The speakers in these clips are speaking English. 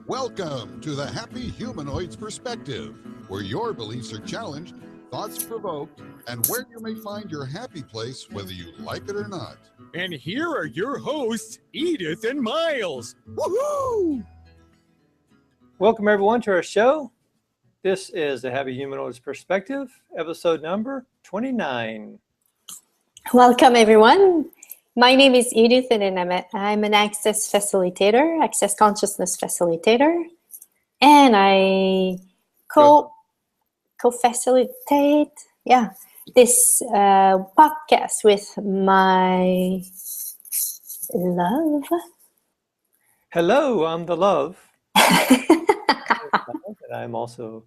Welcome to the Happy Humanoids Perspective, where your beliefs are challenged, thoughts provoked, and where you may find your happy place whether you like it or not. And here are your hosts, Edith and Miles. Woohoo! Welcome everyone to our show. This is the Happy Humanoids Perspective, episode number 29. Welcome everyone. My name is Edith and I'm an access facilitator, access consciousness facilitator, and I co-facilitate this podcast with my love. Hello, I'm the love. And I'm also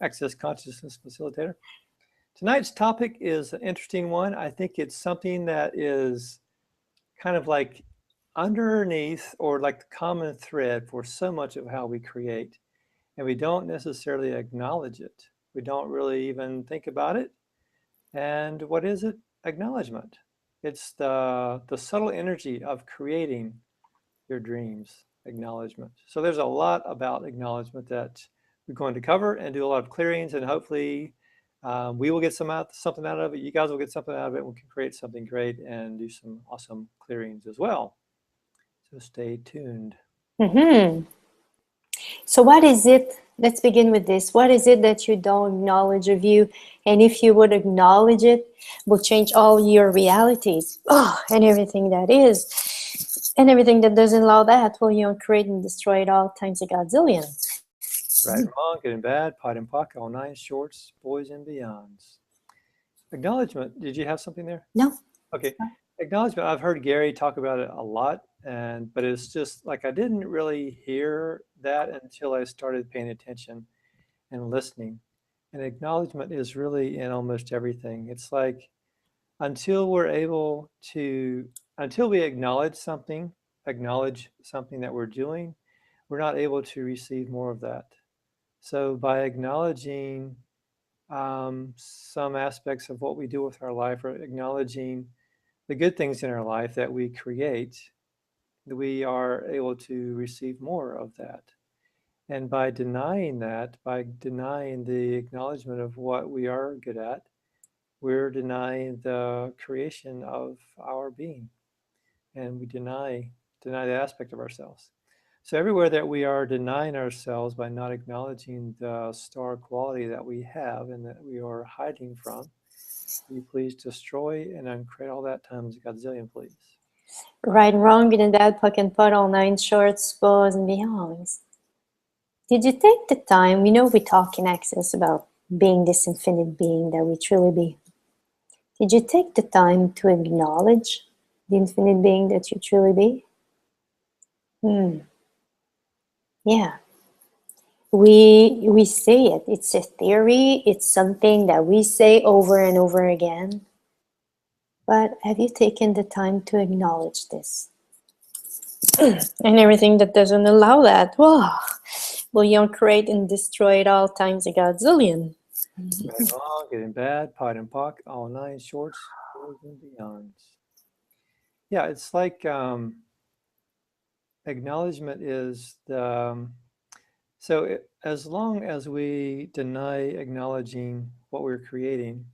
access consciousness facilitator. Tonight's topic is an interesting one. I think it's something that is kind of like underneath or like the common thread for so much of how we create. And we don't necessarily acknowledge it. We don't really even think about it. And what is it? Acknowledgement. It's the subtle energy of creating your dreams. Acknowledgement. So there's a lot about acknowledgement that we're going to cover and do a lot of clearings, and hopefully we will get something out of it. You guys will get something out of it. We can create something great and do some awesome clearings as well. So stay tuned. Mm-hmm. So what is it? Let's begin with this. What is it that you don't acknowledge of you? And if you would acknowledge it, will change all your realities. And everything that is. And everything that doesn't allow that will create and destroy it all times a godzillion. Right and wrong, good and bad, pot and pock, all nine shorts, boys and beyonds. Acknowledgement. Did you have something there? No. Okay. Acknowledgement. I've heard Gary talk about it a lot, but it's just like I didn't really hear that until I started paying attention and listening. And acknowledgement is really in almost everything. It's like until we acknowledge something that we're doing, we're not able to receive more of that. So by acknowledging some aspects of what we do with our life, or acknowledging the good things in our life that we create, we are able to receive more of that. And by denying the acknowledgement of what we are good at, we're denying the creation of our being. And we deny that aspect of ourselves. So everywhere that we are denying ourselves by not acknowledging the star quality that we have and that we are hiding from, will you please destroy and uncreate all that times a godzillion, please. Right and wrong, good and bad, puck and putt, all nine shorts, boys and beyonds. Did you take the time, we talk in Access about being this infinite being that we truly be. Did you take the time to acknowledge the infinite being that you truly be? Yeah. We say it. It's a theory. It's something that we say over and over again. But have you taken the time to acknowledge this? And everything that doesn't allow that, will create and destroy it all times a godzillion. Right, wrong, good and bad, pot and pock, all nine shorts, boys and beyonds. Yeah, it's like acknowledgement is as long as we deny acknowledging what we're creating,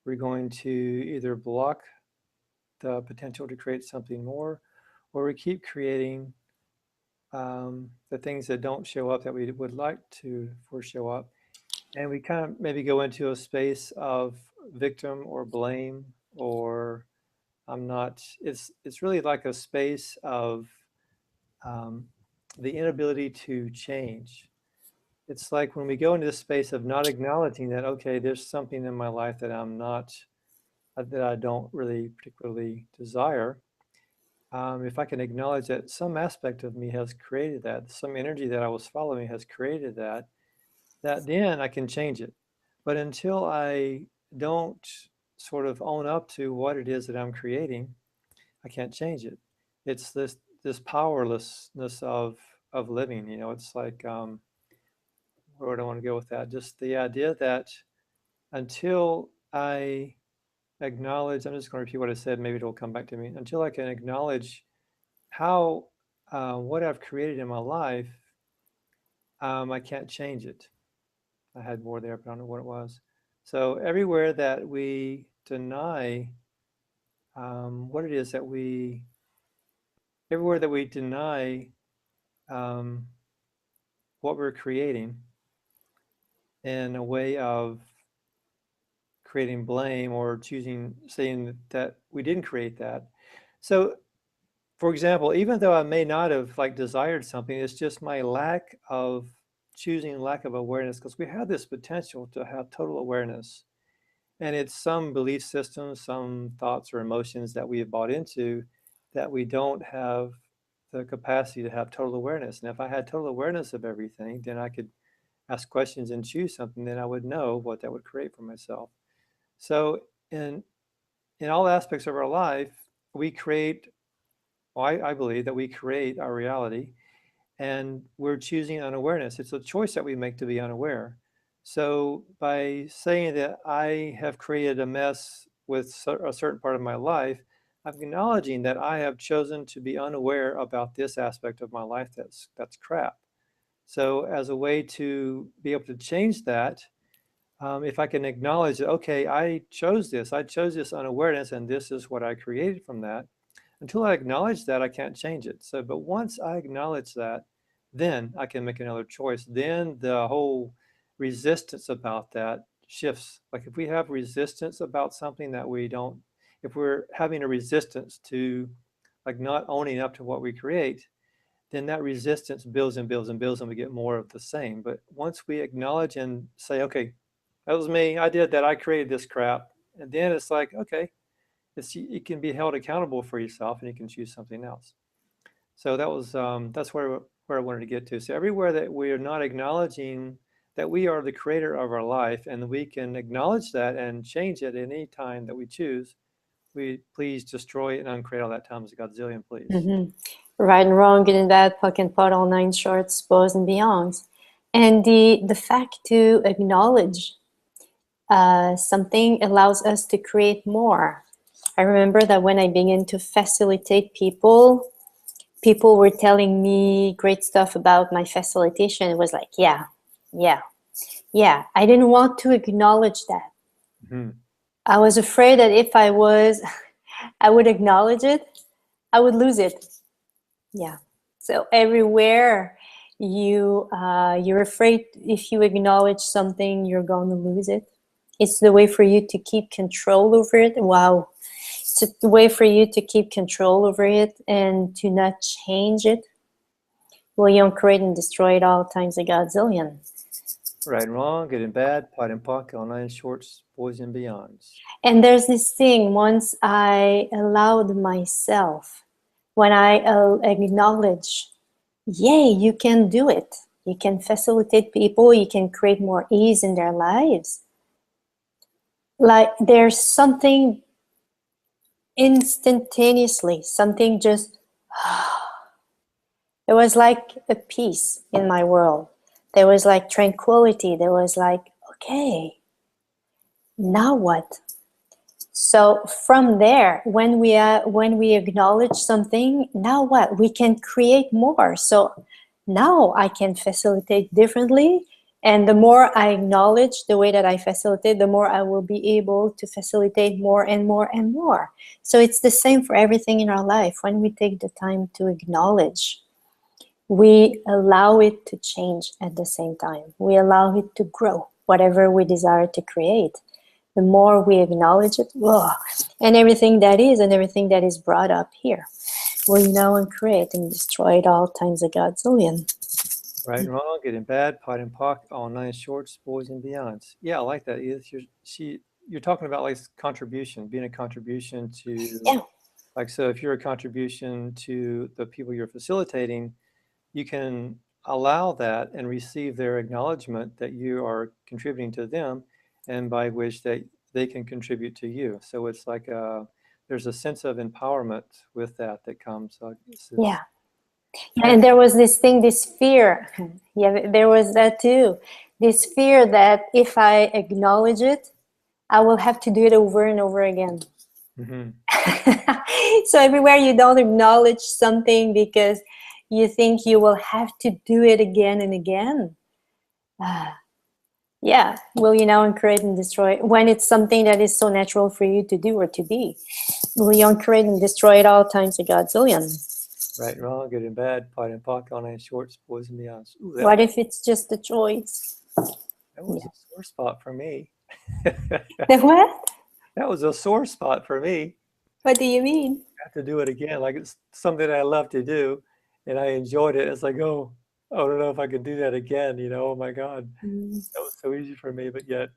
we're going to either block the potential to create something more, or we keep creating the things that don't show up that we would like to show up. And we kind of maybe go into a space of victim or blame, or it's really like a space of the inability to change. It's like when we go into this space of not acknowledging that, okay, there's something in my life that that I don't really particularly desire. If I can acknowledge that some aspect of me has created that, some energy that I was following has created that then I can change it. But until I don't sort of own up to what it is that I'm creating, I can't change it. It's this powerlessness of living. It's like where do I want to go with that? Just the idea that until I acknowledge, I'm just going to repeat what I said, maybe it'll come back to me. Until I can acknowledge how what I've created in my life I can't change it. I had more there, but I don't know what it was. So everywhere that we deny what it is that everywhere that we deny what we're creating in a way of creating blame or saying that we didn't create that. So, for example, even though I may not have desired something, it's just my lack of awareness, because we have this potential to have total awareness. And it's some belief systems, some thoughts or emotions that we have bought into that we don't have the capacity to have total awareness. And if I had total awareness of everything, then I could ask questions and choose something, then I would know what that would create for myself. So in all aspects of our life, we create, I believe that we create our reality, and we're choosing unawareness. It's a choice that we make to be unaware. So by saying that I have created a mess with a certain part of my life, I'm acknowledging that I have chosen to be unaware about this aspect of my life that's crap. So as a way to be able to change that, if I can acknowledge that, okay, I chose this unawareness, and this is what I created from that. Until I acknowledge that, I can't change it. So, but once I acknowledge that, then I can make another choice. Then the whole resistance about that shifts. Like if we have resistance about something that we don't, if we're having a resistance to not owning up to what we create, then that resistance builds and builds and builds, and we get more of the same. But once we acknowledge and say, okay, that was me, I did that, I created this crap, and then it's like, okay, you can be held accountable for yourself, and you can choose something else. So that was that's where I wanted to get to. So everywhere that we are not acknowledging that we are the creator of our life, and we can acknowledge that and change it any time that we choose, we please destroy and uncreate all that times a godzillion, please. Mm-hmm. Right and wrong, good and bad, puck and pot, all nine shorts, bows and beyonds. And the fact to acknowledge something allows us to create more. I remember that when I began to facilitate people were telling me great stuff about my facilitation. It was like, yeah. I didn't want to acknowledge that. Mm-hmm. I was afraid that if I would acknowledge it, I would lose it. Yeah. So everywhere you're afraid if you acknowledge something, you're going to lose it. It's the way for you to keep control over it. Wow. It's a way for you to keep control over it and to not change it. Well, you don't create and destroy it all times a godzillion. Right and wrong, good and bad, pot and pock, all nine shorts, boys and beyonds. And there's this thing, once I allowed myself, when I acknowledge, yay, you can do it. You can facilitate people, you can create more ease in their lives. Like there's something instantaneously, something just, it was like a peace in my world. There was like tranquility. There was like, okay, now what? So from there, when we acknowledge something, now what? We can create more. So now I can facilitate differently. And the more I acknowledge the way that I facilitate, the more I will be able to facilitate more and more and more. So it's the same for everything in our life. When we take the time to acknowledge, we allow it to change at the same time. We allow it to grow, whatever we desire to create. The more we acknowledge it, and everything that is and everything that is brought up here, we know and create and destroy it all times a godzillion. Right and wrong, good and bad, pot and pock, all nine shorts, boys and beyonds. Yeah, I like that, Edith. You're talking about like contribution, being a contribution to, yeah. Like, so if you're a contribution to the people you're facilitating, you can allow that and receive their acknowledgement that you are contributing to them, and by which they can contribute to you. So it's like there's a sense of empowerment with that comes. Yeah, and there was this fear. Yeah, there was that too. This fear that if I acknowledge it, I will have to do it over and over again. Mm-hmm. So everywhere you don't acknowledge something because you think you will have to do it again and again. Yeah, will you now uncreate and destroy when it's something that is so natural for you to do or to be? Will you uncreate and destroy it all times a godzillion? Right and wrong, good and bad, pot and pock, online shorts, boys and beyonds. Ooh, What if it's just a choice? that was a sore spot for me. The what? That was a sore spot for me. What do you mean? I have to do it again. Like it's something I love to do, and I enjoyed it. It's like, oh, I don't know if I could do that again. You know, oh my God, that was so easy for me, but yet,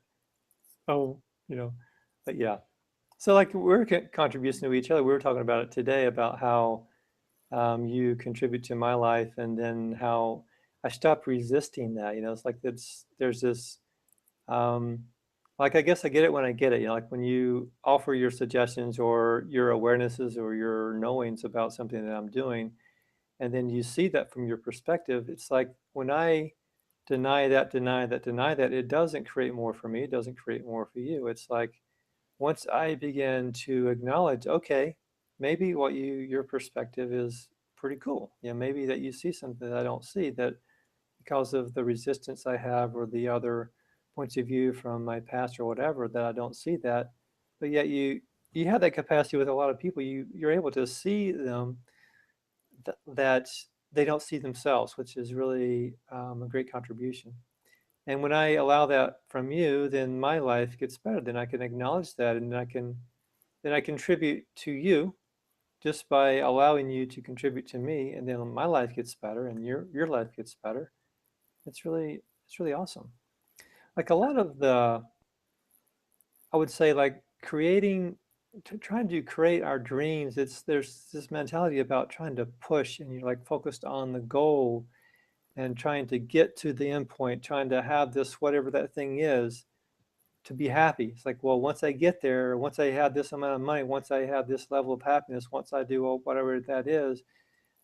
oh, you know, but yeah. So like we're contributing to each other. We were talking about it today about how you contribute to my life, and then how I stopped resisting that. You know, it's like there's this. Like I guess I get it when I get it. You know, like when you offer your suggestions or your awarenesses or your knowings about something that I'm doing, and then you see that from your perspective, it's like when I deny that, it doesn't create more for me. It doesn't create more for you. It's like once I begin to acknowledge, okay, maybe your perspective is pretty cool. Yeah, maybe that you see something that I don't see, that because of the resistance I have or the other points of view from my past or whatever, that I don't see that. But yet you have that capacity with a lot of people. You're able to see them that they don't see themselves, which is really a great contribution. And when I allow that from you, then my life gets better. Then I can acknowledge that, and then I contribute to you just by allowing you to contribute to me, and then my life gets better, and your life gets better. It's really awesome. Like a lot of I would say like trying to create our dreams. There's this mentality about trying to push, and you're like focused on the goal and trying to get to the end point, trying to have this, whatever that thing is, to be happy. It's like, well, once I get there, once I have this amount of money, once I have this level of happiness, once I do whatever that is,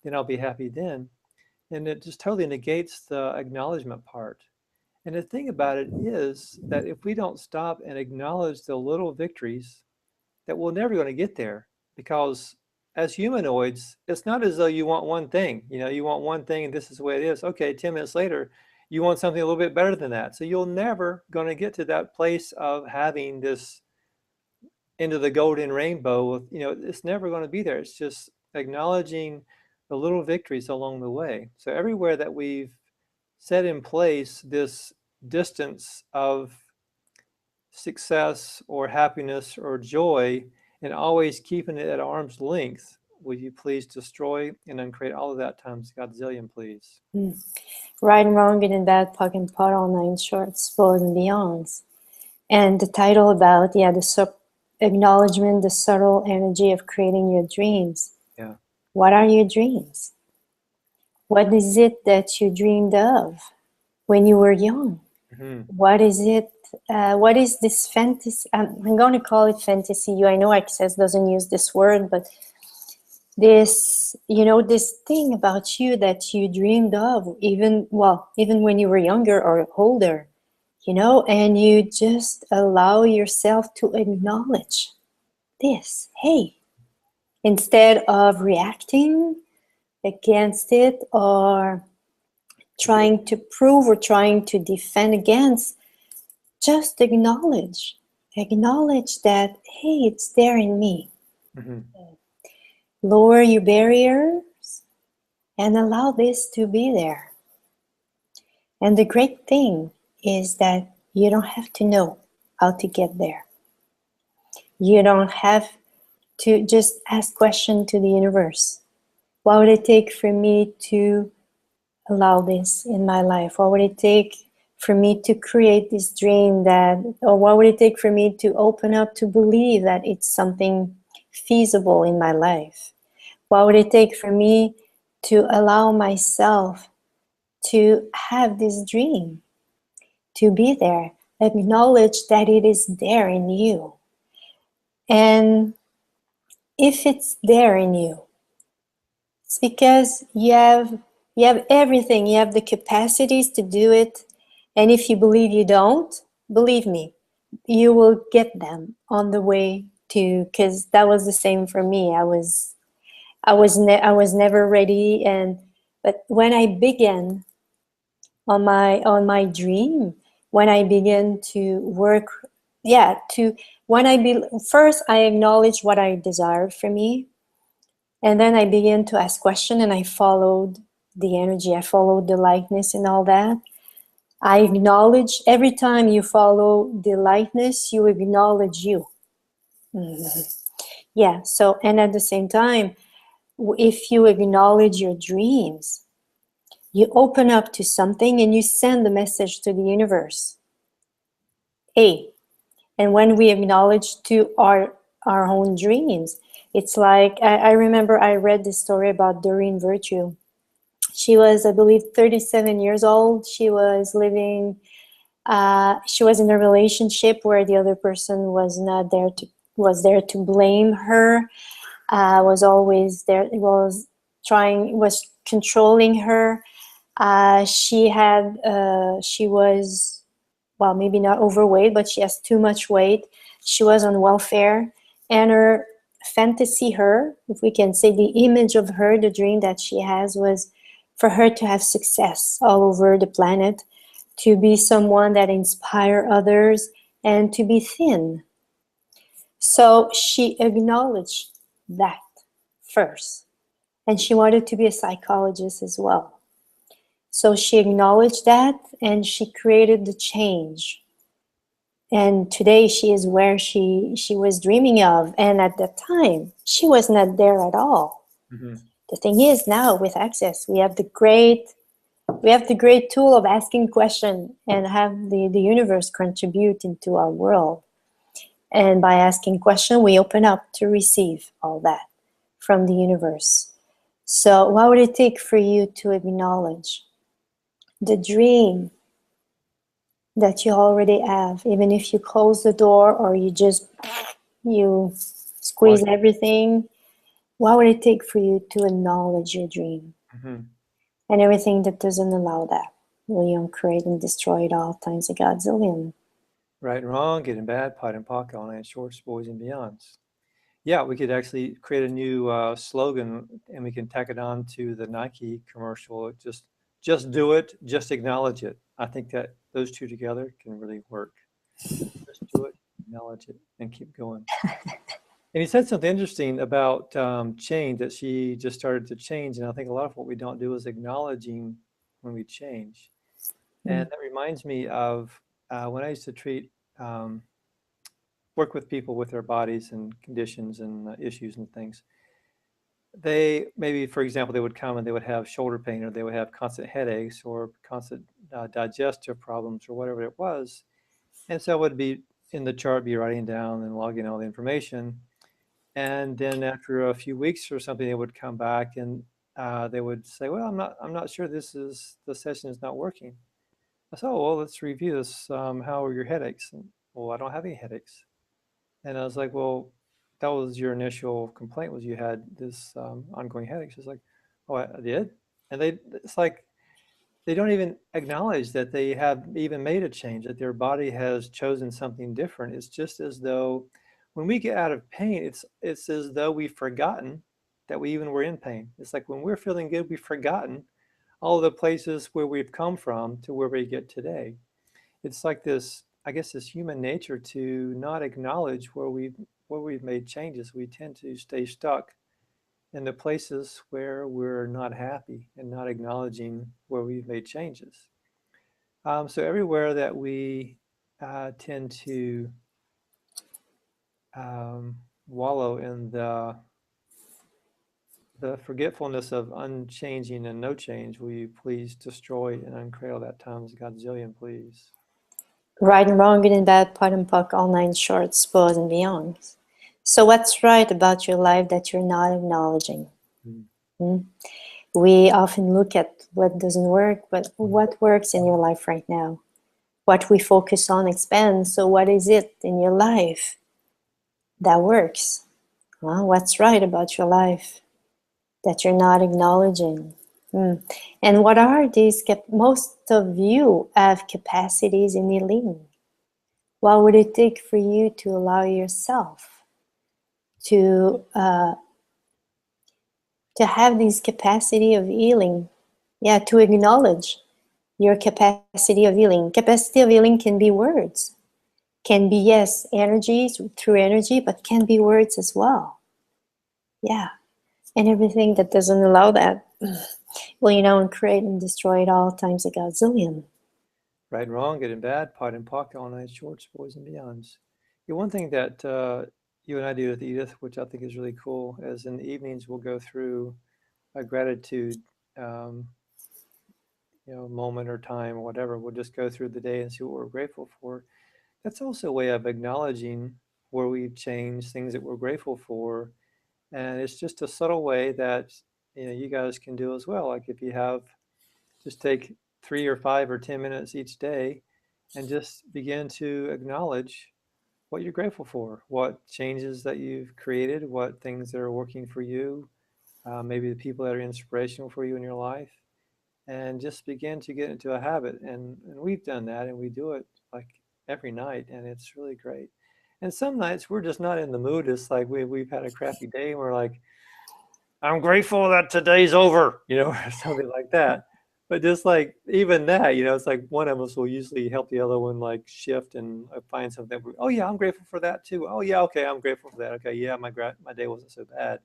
then I'll be happy then. And it just totally negates the acknowledgement part. And the thing about it is that if we don't stop and acknowledge the little victories, that we're never going to get there. Because as humanoids, it's not as though you want one thing. You know, you want one thing and this is the way it is. Okay, 10 minutes later, you want something a little bit better than that. So you're never going to get to that place of having this into the golden rainbow. You know, it's never going to be there. It's just acknowledging the little victories along the way. So everywhere that we've set in place this distance of success or happiness or joy, and always keeping it at arm's length, will you please destroy and uncreate all of that times godzillion, please? Right and wrong, good and bad, puck and pot, all nine shorts, boys and beyonds. And the title about, the acknowledgement, the subtle energy of creating your dreams. Yeah. What are your dreams? What is it that you dreamed of when you were young? What is it? What is this fantasy? I'm going to call it fantasy. I know Access doesn't use this word, but this, this thing about you that you dreamed of, even when you were younger or older, and you just allow yourself to acknowledge this. Hey, instead of reacting against it or trying to prove or trying to defend against, just acknowledge that, hey, it's there in me. Lower your barriers and allow this to be there. And the great thing is that you don't have to know how to get there. You don't have to just ask questions to the universe. What would it take for me to allow this in my life? What would it take for me to create this dream or what would it take for me to open up to believe that it's something feasible in my life? What would it take for me to allow myself to have this dream, to be there, acknowledge that it is there in you? And if it's there in you, it's because you have everything. You have the capacities to do it. And if you believe you don't, believe me, you will get them on the way to, because that was the same for me. I was never ready, But when I begin on my dream, when I begin to work, first I acknowledge what I desired for me, and then I began to ask questions, and I followed the energy, I followed the lightness and all that. I acknowledge, every time you follow the lightness, you acknowledge you. Yeah, so, and at the same time, if you acknowledge your dreams, you open up to something and you send a message to the universe. Hey, and when we acknowledge to our own dreams, it's like, I remember I read this story about Doreen Virtue. She was, I believe, 37 years old. She was living, she was in a relationship where the other person was not there to, was there to blame her, was always there, was controlling her. She was, well, maybe not overweight, but she has too much weight. She was on welfare, and her fantasy, if we can say, the image of her, the dream that she has, was for her to have success all over the planet, to be someone that inspire others, and to be thin. So she acknowledged that first, and she wanted to be a psychologist as well. So she acknowledged that, and she created the change. And today she is where she was dreaming of. And at that time, she was not there at all. Mm-hmm. The thing is, now with Access, we have the great tool of asking questions and have the universe contribute into our world. And by asking questions, we open up to receive all that from the universe. So what would it take for you to acknowledge the dream that you already have, even if you close the door or you squeeze everything? What would it take for you to acknowledge your dream? Mm-hmm. And everything that doesn't allow that, will you create and destroy it all times a godzillion? Right and wrong, good and bad, pot and pocket, online shorts, boys and beyonds. Yeah, we could actually create a new slogan, and we can tack it on to the Nike commercial. Just do it, just acknowledge it. I think that those two together can really work. Just do it, acknowledge it, and keep going. And he said something interesting about change, that she just started to change. And I think a lot of what we don't do is acknowledging when we change. And that reminds me of when I used to work with people with their bodies and conditions and issues and things. They maybe, for example, they would come and they would have shoulder pain, or they would have constant headaches, or constant digestive problems, or whatever it was. And so I would be in the chart, be writing down and logging all the information. And then after a few weeks or something, they would come back and they would say, well, I'm not sure the session is not working. I said, oh, well, let's review this. How are your headaches? And, well, I don't have any headaches. And I was like, well, that was your initial complaint, was you had this ongoing headache. She's like, oh, I did? And it's like, they don't even acknowledge that they have even made a change, that their body has chosen something different. It's just as though when we get out of pain, it's as though we've forgotten that we even were in pain. It's like when we're feeling good, we've forgotten all the places where we've come from to where we get today. It's like this, I guess, this human nature to not acknowledge where we've made changes. We tend to stay stuck in the places where we're not happy and not acknowledging where we've made changes. So everywhere that we tend to wallow in the forgetfulness of unchanging and no change, will you please destroy and uncradle that times godzillion, please? Right and wrong, good and bad, pot and puck, all nine shorts, boys and beyonds. So what's right about your life that you're not acknowledging? We often look at what doesn't work, but what works in your life right now? What we focus on expands. So what is it in your life that works? Well, what's right about your life that you're not acknowledging? And what are these? Most of you have capacities in healing. What would it take for you to allow yourself to have this capacity of healing Yeah, to acknowledge your capacity of healing. Capacity of healing can be words, can be, yes, energies through energy, but can be words as well. Yeah. And everything that doesn't allow that, well, you know, and create and destroy it all times a gazillion. Right and wrong, good and bad, pot and pocket, all night shorts, boys and beyonds. Yeah, one thing that you and I do with Edith, which I think is really cool, is in the evenings we'll go through a gratitude moment or time or whatever. We'll just go through the day and see what we're grateful for. That's also a way of acknowledging where we've changed, things that we're grateful for. And it's just a subtle way that you guys can do as well. Like if you have, just take 3 or 5 or 10 minutes each day and just begin to acknowledge what you're grateful for, what changes that you've created, what things that are working for you, maybe the people that are inspirational for you in your life, and just begin to get into a habit. And we've done that, and we do it like every night, and it's really great. And some nights we're just not in the mood. It's like we've had a crappy day, and we're like, I'm grateful that today's over, or something like that. But just like even that, it's like one of us will usually help the other one like shift and find something. Oh yeah, I'm grateful for that too. Oh yeah, okay, I'm grateful for that. Okay, yeah, my day wasn't so bad.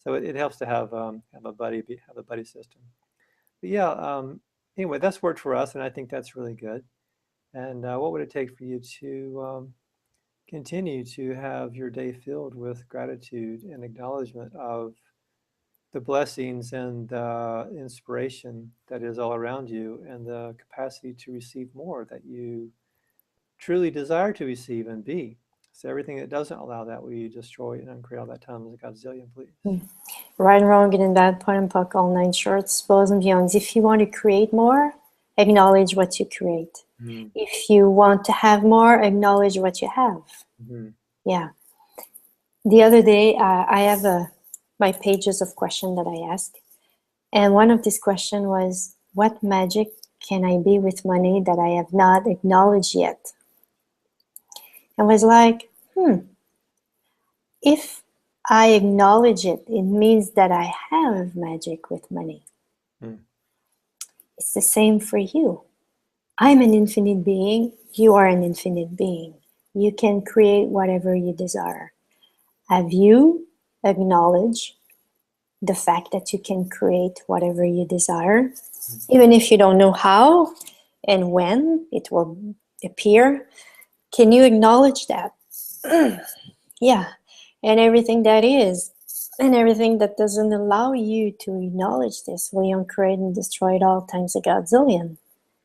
So it helps to have a buddy system. But yeah, anyway, that's worked for us, and I think that's really good. And what would it take for you to continue to have your day filled with gratitude and acknowledgement of the blessings and the inspiration that is all around you, and the capacity to receive more that you truly desire to receive and be? So everything that doesn't allow that, will you destroy and uncreate all that time as a gazillion, please? Right and wrong, good and bad, pot and puck, all nine shorts, bows and beyonds. If you want to create more, acknowledge what you create. Mm-hmm. If you want to have more, acknowledge what you have. Mm-hmm. Yeah. The other day, I have my pages of questions that I ask. And one of these questions was, what magic can I be with money that I have not acknowledged yet? I was like, if I acknowledge it, it means that I have magic with money. It's the same for you. I'm an infinite being. You are an infinite being. You can create whatever you desire. Have you acknowledged the fact that you can create whatever you desire, even if you don't know how and when it will appear? Can you acknowledge that? Yeah. And everything that is, and everything that doesn't allow you to acknowledge this, will create and destroy it all times a godzillion.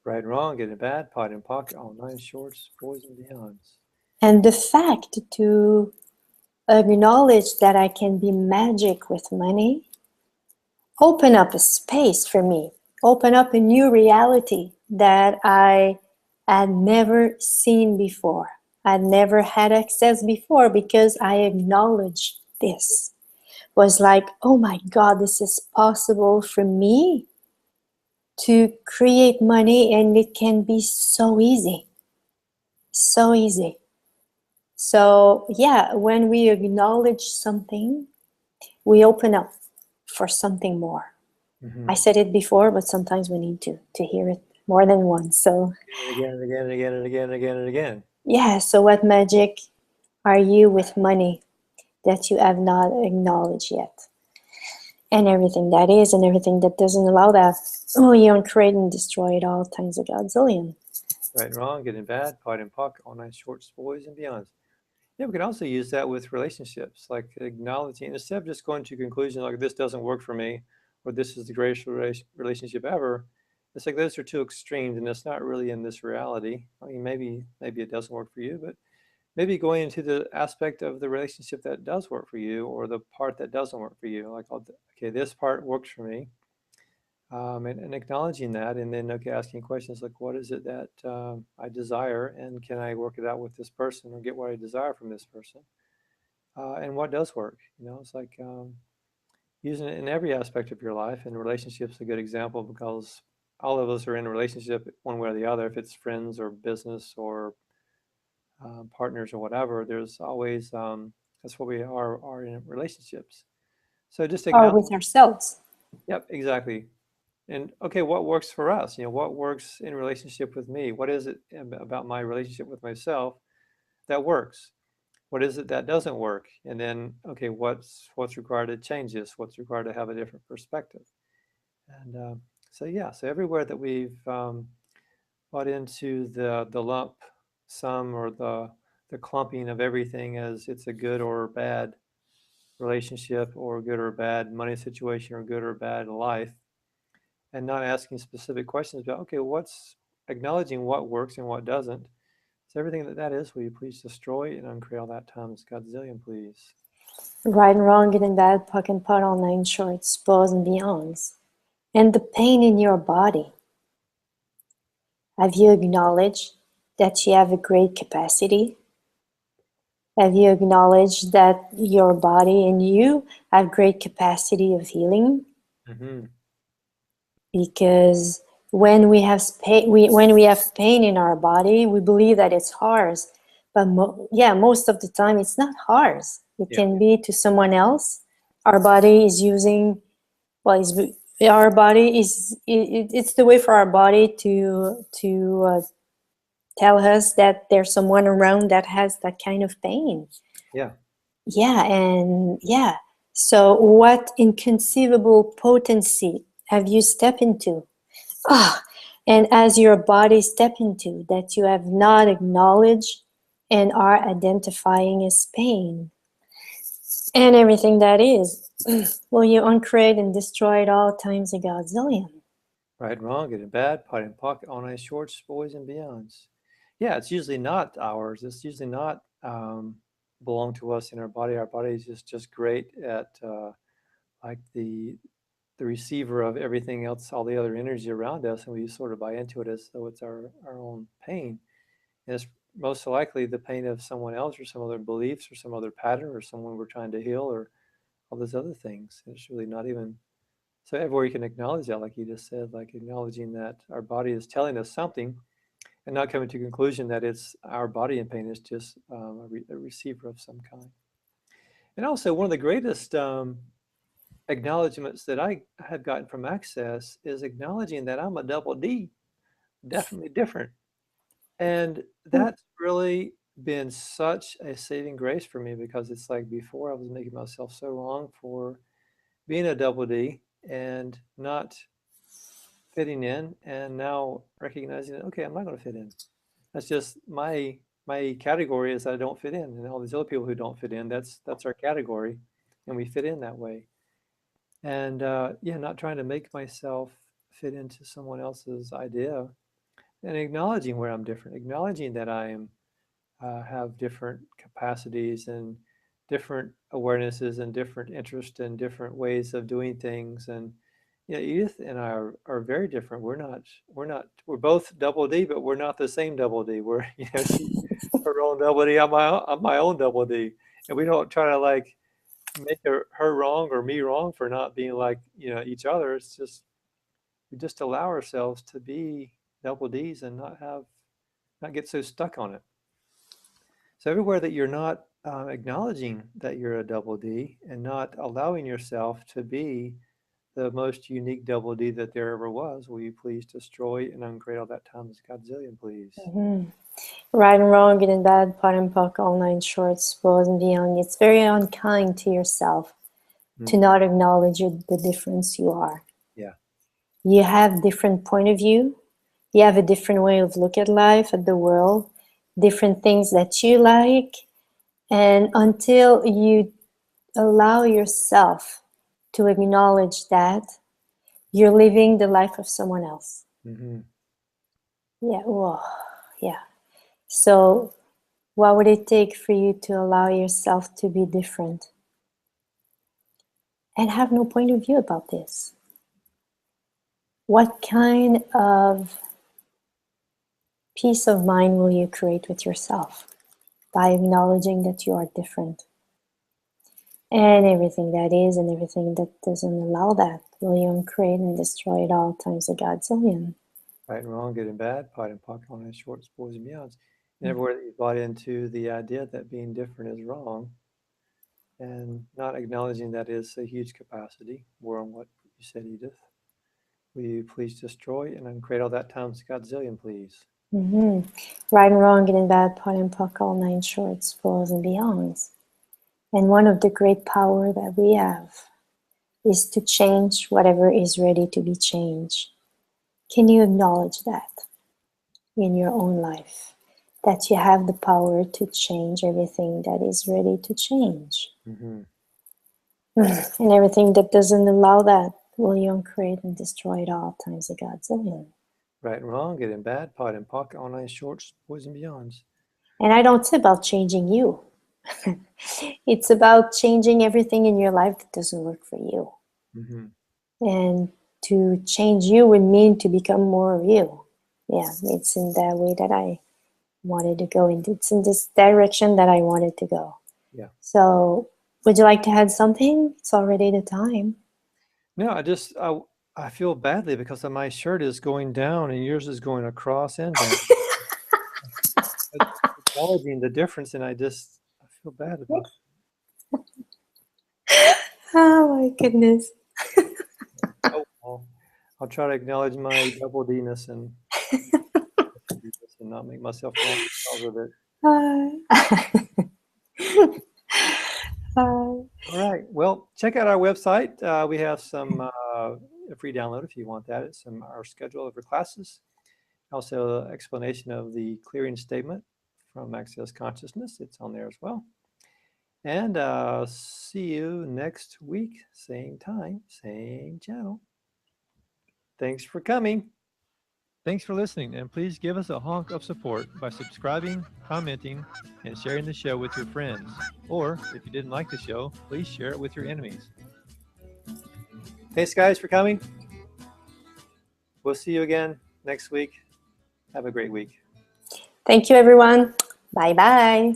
Right and wrong, good and bad, pot and pocket, all nine shorts, boys and beyonds. And the fact to acknowledge that I can be magic with money, open up a space for me, open up a new reality that I had never seen before. I'd never had access before, because I acknowledged this. Was like, oh my God, this is possible for me to create money, and it can be so easy. So easy. So yeah, when we acknowledge something, we open up for something more. I said it before, but sometimes we need to hear it more than once. So again and again and again and again and again and again. Yeah, so what magic are you with money that you have not acknowledged yet? And everything that is and everything that doesn't allow that, you create and destroy it all times a godzillion. Right and wrong, good and bad, pot and puck, all nine shorts, boys and beyonds. Yeah, we can also use that with relationships, like acknowledging, instead of just going to conclusions like this doesn't work for me, or this is the greatest relationship ever. It's like those are two extremes, and it's not really in this reality. I mean, maybe it doesn't work for you, but maybe going into the aspect of the relationship that does work for you, or the part that doesn't work for you. Like, okay, this part works for me, and acknowledging that, and then asking questions like, what is it that I desire, and can I work it out with this person, or get what I desire from this person, and what does work? It's like using it in every aspect of your life, and relationships a good example, because all of us are in a relationship one way or the other. If it's friends or business or partners or whatever, there's always that's what we are in relationships. So just or with ourselves. Yep, exactly. And okay, what works for us? What works in relationship with me? What is it about my relationship with myself that works? What is it that doesn't work? And then, okay, what's required to change this? What's required to have a different perspective? And so everywhere that we've bought into the lump sum or the clumping of everything as it's a good or bad relationship or good or bad money situation or good or bad life, and not asking specific questions about, okay, what's acknowledging what works and what doesn't. So everything that is, will you please destroy and uncreate all that times Godzillion, please. Right and wrong, good and bad, puck and putt, all nine shorts, balls and beyonds. And the pain in your body. Have you acknowledged that you have a great capacity? Have you acknowledged that your body and you have great capacity of healing? Mm-hmm. Because when we have pain in our body, we believe that it's ours. But most of the time it's not ours. It can be to someone else. Our body is using, our body is, it's the way for our body to tell us that there's someone around that has that kind of pain. Yeah. So what inconceivable potency have you stepped into? And as your body step into that you have not acknowledged and are identifying as pain. And everything that is, will you uncreate and destroy it all times a Godzillion? Right and wrong, good and bad, pot and pocket, all nice shorts, boys and beyonds. Yeah, it's usually not ours. It's usually not belong to us in our body. Our body is just great at like the receiver of everything else, all the other energy around us, and we sort of buy into it as though it's our own pain. And it's most likely the pain of someone else or some other beliefs or some other pattern or someone we're trying to heal or all those other things. It's really not even. So everywhere you can acknowledge that, like you just said, like acknowledging that our body is telling us something and not coming to the conclusion that it's our body in pain. Is just a receiver of some kind. And also one of the greatest acknowledgments that I have gotten from Access is acknowledging that I'm a double D, definitely different. And that's really been such a saving grace for me, because it's like before I was making myself so wrong for being a double D and not fitting in, and now recognizing that, okay, I'm not going to fit in. That's just my category is that I don't fit in, and all these other people who don't fit in, that's our category, and we fit in that way. And not trying to make myself fit into someone else's idea, and acknowledging where I'm different, acknowledging that I am have different capacities and different awarenesses and different interests and different ways of doing things. And Edith and I are very different. We're both double D, but we're not the same double D. We're her own double D, I'm my own double D, and we don't try to like make her wrong or me wrong for not being like each other. It's just we just allow ourselves to be double Ds and not get so stuck on it. So everywhere that you're not acknowledging that you're a double D and not allowing yourself to be the most unique double D that there ever was, will you please destroy and uncreate all that times Godzillion, please? Mm-hmm. Right and wrong, good and bad, pot and puck, all nine shorts, balls and beyond. It's very unkind to yourself to not acknowledge the difference you are. Yeah. You have different point of view. You have a different way of look at life, at the world, different things that you like. And until you allow yourself to acknowledge that, you're living the life of someone else. Mm-hmm. Yeah, well, yeah. So what would it take for you to allow yourself to be different and have no point of view about this? What kind of peace of mind will you create with yourself by acknowledging that you are different? And everything that is and everything that doesn't allow that, will you create and destroy it all times a Godzillion? Right and wrong, good and bad, pot and pocket, on shorts, boys and beyonds. And everywhere that you bought into the idea that being different is wrong, and not acknowledging that is a huge capacity, more on what you said, Edith. Will you please destroy and uncreate all that times Godzillion, please? Right and wrong, good and bad, pot and puck, all 9 shorts, fulls and beyonds. And one of the great power that we have is to change whatever is ready to be changed. Can you acknowledge that in your own life? That you have the power to change everything that is ready to change. And everything that doesn't allow that, will you uncreate and destroy it all times a Godzillion. Right and wrong, good and bad, pot and puck, all 9 shorts, boys and beyonds. And I don't say about changing you. It's about changing everything in your life that doesn't work for you. And to change you would mean to become more of you. Yeah, it's in that way that I wanted to go into. It's in this direction that I wanted to go. Yeah. So would you like to add something? It's already the time. No, I feel badly because my shirt is going down and yours is going across and down. Acknowledging the difference, and I feel bad about it. Oh my goodness. Oh, well, I'll try to acknowledge my double D-ness and not make myself wrong because of it. All right. Well, check out our website. We have some a free download if you want that. It's our schedule of our classes. Also, an explanation of the clearing statement from Axios Consciousness. It's on there as well. And see you next week, same time, same channel. Thanks for coming. Thanks for listening, and please give us a honk of support by subscribing, commenting, and sharing the show with your friends. Or, if you didn't like the show, please share it with your enemies. Thanks, guys, for coming. We'll see you again next week. Have a great week. Thank you, everyone. Bye-bye.